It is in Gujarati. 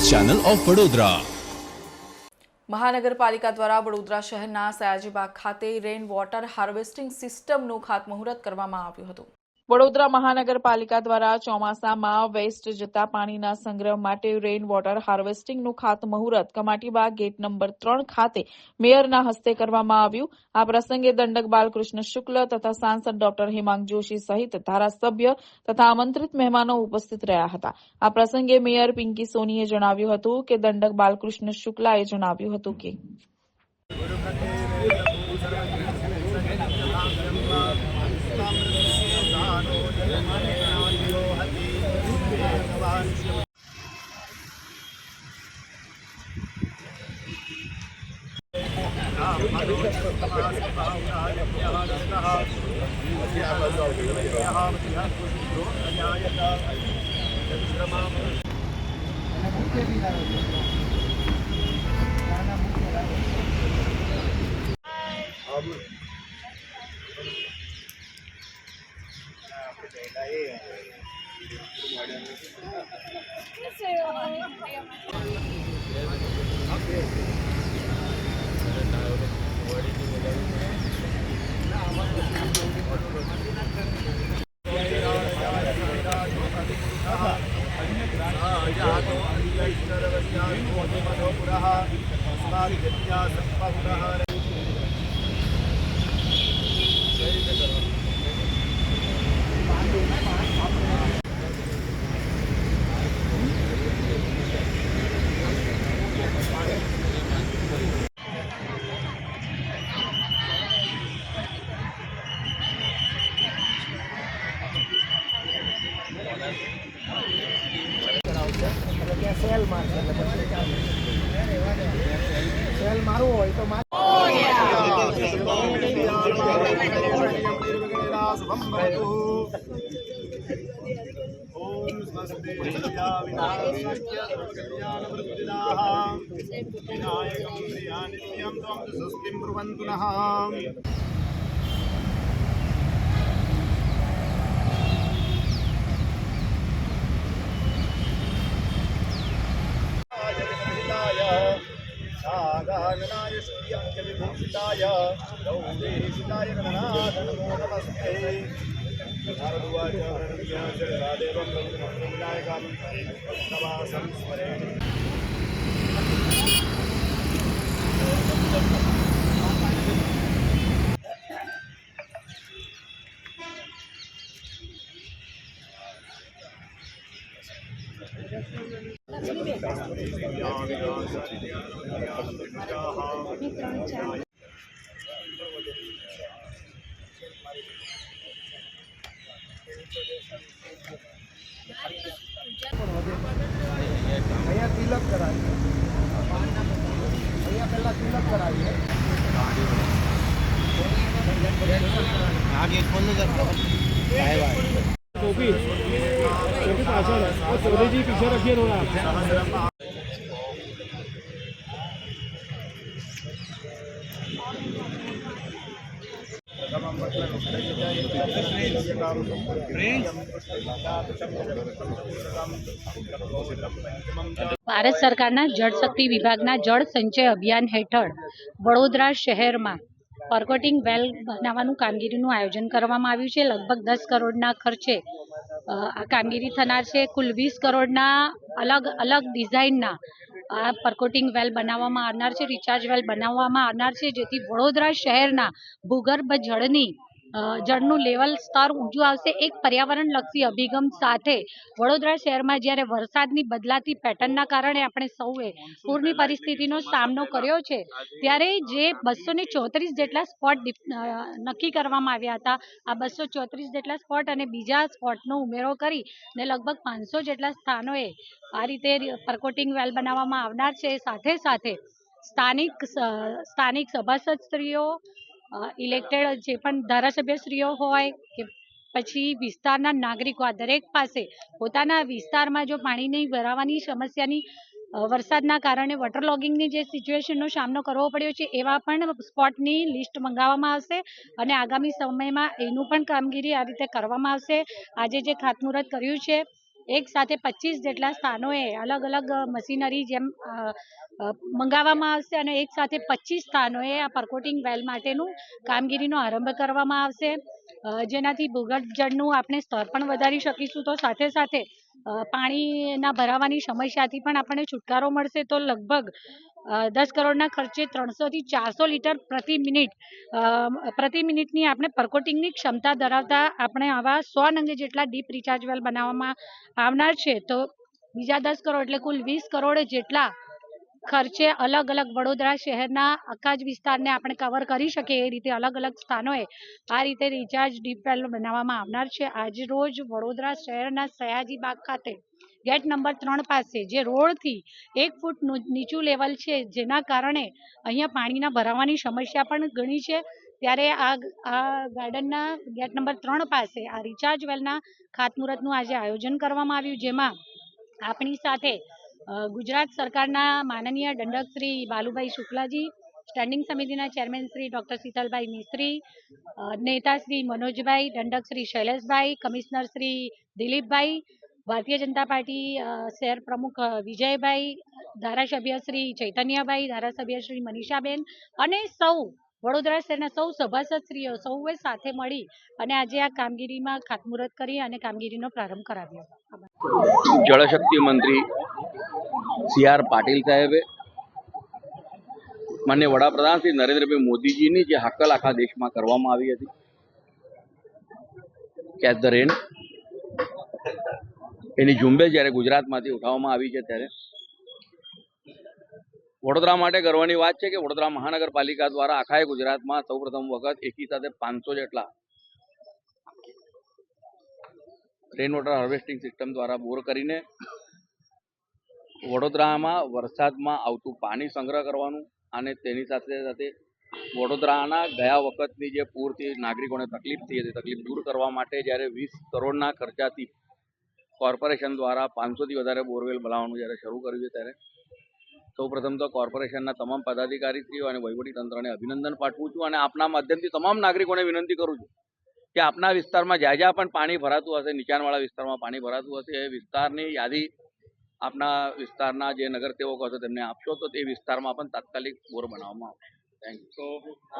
Channel of Vadodara. મહાનગરપાલિકા દ્વારા વડોદરા શહેરના સયાજીબાગ ખાતે રેન વોટર હાર્વેસ્ટિંગ સિસ્ટમનું ખાતમુહૂર્ત કરવામાં આવ્યું હતું। વડોદરા મહાનગરપાલિકા દ્વારા ચોમાસામાં વેસ્ટ જતા પાણીના સંગ્રહ માટે રેન વોટર હાર્વેસ્ટિંગનું ખાતમુહૂર્ત કમાટીબાગ ગેટ નંબર 3 ખાતે મેયરના હસ્તે કરવામાં આવ્યું। આ પ્રસંગે દંડક બાલકૃષ્ણ શુક્લ તથા સાંસદ ડોક્ટર હેમાંગ જોશી સહિત ધારાસભ્ય તથા આમંત્રિત મહેમાનો ઉપસ્થિત રહ્યા હતા। આ પ્રસંગે મેયર પિંકી સોનીએ જણાવ્યું હતું કે દંડક બાલકૃષ્ણ શુક્લાએ જણાવ્યું હતું કે સેલ મારવો હોય તો गणाय श्रीयंजलिभूषिताय गौरीशिताय गणनाथ नमो नमस्ते। भारद्वाज हरण्याच रादेवं विनायकं नवासं स्मरेण। અહીંયા તિલક કરાવીએ, અહીંયા પહેલા તિલક કરાવીએ। आगे फोन नजर बाय बाय टोपी टोपी पाछળ और चौधरी जी पीछे रखिए थोड़ा। ભારત સરકારના જળશક્તિ વિભાગના જળ સંચય અભિયાન હેઠળ વડોદરા શહેરમાં પરકોટિંગ વેલ બનાવવાનું કામગીરીનું આયોજન કરવામાં આવ્યું છે। લગભગ 10 કરોડના ખર્ચે આ કામગીરી થનાર છે। કુલ 20 કરોડના અલગ અલગ ડિઝાઇનના આ પરકોટિંગ વેલ બનાવવામાં આવનાર છે, રિચાર્જ વેલ બનાવવામાં આવનાર છે, જેથી વડોદરા શહેરના ભૂગર્ભ જળનું લેવલ સ્તર ઊંચું આવશે। એક પર્યાવરણલક્ષી અભિગમ સાથે વડોદરા શહેરમાં જ્યારે વરસાદની બદલાતી પેટર્નના કારણે આપણે સૌએ પૂરની પરિસ્થિતિનો સામનો કર્યો છે, ત્યારે જે 234 જેટલા સ્પોટ નક્કી કરવામાં આવ્યા હતા, આ 234 જેટલા સ્પોટ અને બીજા સ્પોટનો ઉમેરો કરીને લગભગ 500 જેટલા સ્થાનોએ આ રીતે પરકોટિંગ વેલ બનાવવામાં આવનાર છે। સાથે સાથે સ્થાનિક સભાસદશ્રીઓ, ઇલેક્ટેડ જે પણ ધારાસભ્યશ્રીઓ હોય કે પછી વિસ્તારના નાગરિકો, આ દરેક પાસે પોતાના વિસ્તારમાં જો પાણીની ભરાવાની સમસ્યાની વરસાદના કારણે વોટરલોગિંગની જે સિચ્યુએશનનો સામનો કરવો પડ્યો છે, એવા પણ સ્પોટની લિસ્ટ મંગાવવામાં આવશે અને આગામી સમયમાં એનું પણ કામગીરી આ રીતે કરવામાં આવશે। આજે જે ખાતમુહૂર્ત કર્યું છે એક સાથે 25 જેટલા સ્થાનોએ અલગ અલગ મશીનરી જેમ મંગાવવામાં આવશે અને એક સાથે 25 સ્થાનોએ આ પરકોટિંગ વેલ માટેનું કામગીરીનો આરંભ કરવામાં આવશે, જેનાથી ભૂગર્ભ જળનું આપણે સ્તર પણ વધારી શકીશું. તો સાથે સાથે પાણીના ભરાવાની સમસ્યાથી પણ આપણને છુટકારો મળશે. તો લગભગ 10 કરોડના ખર્ચે 300 થી 400 લીટર પ્રતિ મિનિટની આપણે પરકોટિંગની ક્ષમતા ધરાવતા આપણે આવા 100 નંગ જેટલા ડીપ રિચાર્જ વેલ બનાવવામાં આવનાર છે. તો બીજા 10 કરોડ એટલે કુલ 20 કરોડ જેટલા ખર્ચે અલગ અલગ વડોદરા શહેરના આખા જ વિસ્તારને આપણે કવર કરી શકીએ એ રીતે અલગ અલગ સ્થાનોએ આ રીતે રિચાર્જ ડીપ વેલ બનાવવામાં આવનાર છે. આજ રોજ વડોદરા શહેરના સયાજી બાગ ખાતે ગેટ નંબર 3 પાસે જે રોડથી 1 ફૂટ નીચું લેવલ છે, જેના કારણે અહીંયા પાણીના ભરાવાની સમસ્યા પણ ઘણી છે, ત્યારે આ ગાર્ડનના ગેટ નંબર 3 પાસે આ રિચાર્જ વેલના ખાતમુહૂર્તનું આજે આયોજન કરવામાં આવ્યું, જેમાં આપણી સાથે ગુજરાત સરકારના માનનીય દંડક શ્રી બાલુભાઈ શુક્લાજી, સ્ટેન્ડિંગ સમિતિના ચેરમેન શ્રી ડૉક્ટર શીતલભાઈ મિસ્ત્રી, નેતા શ્રી મનોજભાઈ, દંડક શ્રી શૈલેષભાઈ, કમિશનર શ્રી દિલીપભાઈ, ભારતીય જનતા પાર્ટી શહેર પ્રમુખ વિજયભાઈ, ધારાસભ્ય શ્રી ચૈતન્યભાઈ, ધારાસભ્ય શ્રી મનીષાબેન અને સૌ વડોદરા શહેરના સૌ સભાસદશ્રીઓ સૌએ સાથે મળી અને આજે આ કામગીરીમાં ખાતમુહૂર્ત કરી અને કામગીરીનો પ્રારંભ કરાવ્યો. જળશક્તિ મંત્રી સી.આર. પાટીલ સાહેબે માનનીય વડાપ્રધાન શ્રી નરેન્દ્રભાઈ મોદીજીની જે હાકલ આખા દેશમાં કરવામાં આવી હતી, કેચ ધ રેન, એની ઝુંબેશ જ્યારે ગુજરાતમાંથી ઉઠાવવામાં આવી છે, ત્યારે વડોદરા માટે ગર્વની વાત છે કે વડોદરા મહાનગરપાલિકા દ્વારા આખા ગુજરાતમાં સૌપ્રથમ વખત એકી સાથે 500 જેટલા રેન વોટર હાર્વેસ્ટિંગ સિસ્ટમ દ્વારા બોર કરીને વડોદરામાં વરસાદમાં આવતું પાણી સંગ્રહ કરવાનું અને તેની સાથે સાથે વડોદરાના ગયા વખતની જે પૂરથી નાગરિકોને તકલીફ થઈ હતી, તકલીફ દૂર કરવા માટે જ્યારે 20 કરોડના ખર્ચાથી કોર્પોરેશન દ્વારા 500થી વધારે બોરવેલ બનાવવાનું જ્યારે શરૂ કર્યું છે, ત્યારે સૌપ્રથમ તો કોર્પોરેશનના તમામ પદાધિકારીશ્રીઓ અને વહીવટીતંત્રને અભિનંદન પાઠવું છું અને આપના માધ્યમથી તમામ નાગરિકોને વિનંતી કરું છું કે આપના વિસ્તારમાં જ્યાં જ્યાં પણ પાણી ભરાતું હશે, નીચાણવાળા વિસ્તારમાં પાણી ભરાતું હશે, એ વિસ્તારની યાદી આપના વિસ્તારના જે નગરસેવકો હશે તેમને આપશો, તો તે વિસ્તારમાં પણ તાત્કાલિક બોર બનાવવામાં આવશે. Thank you.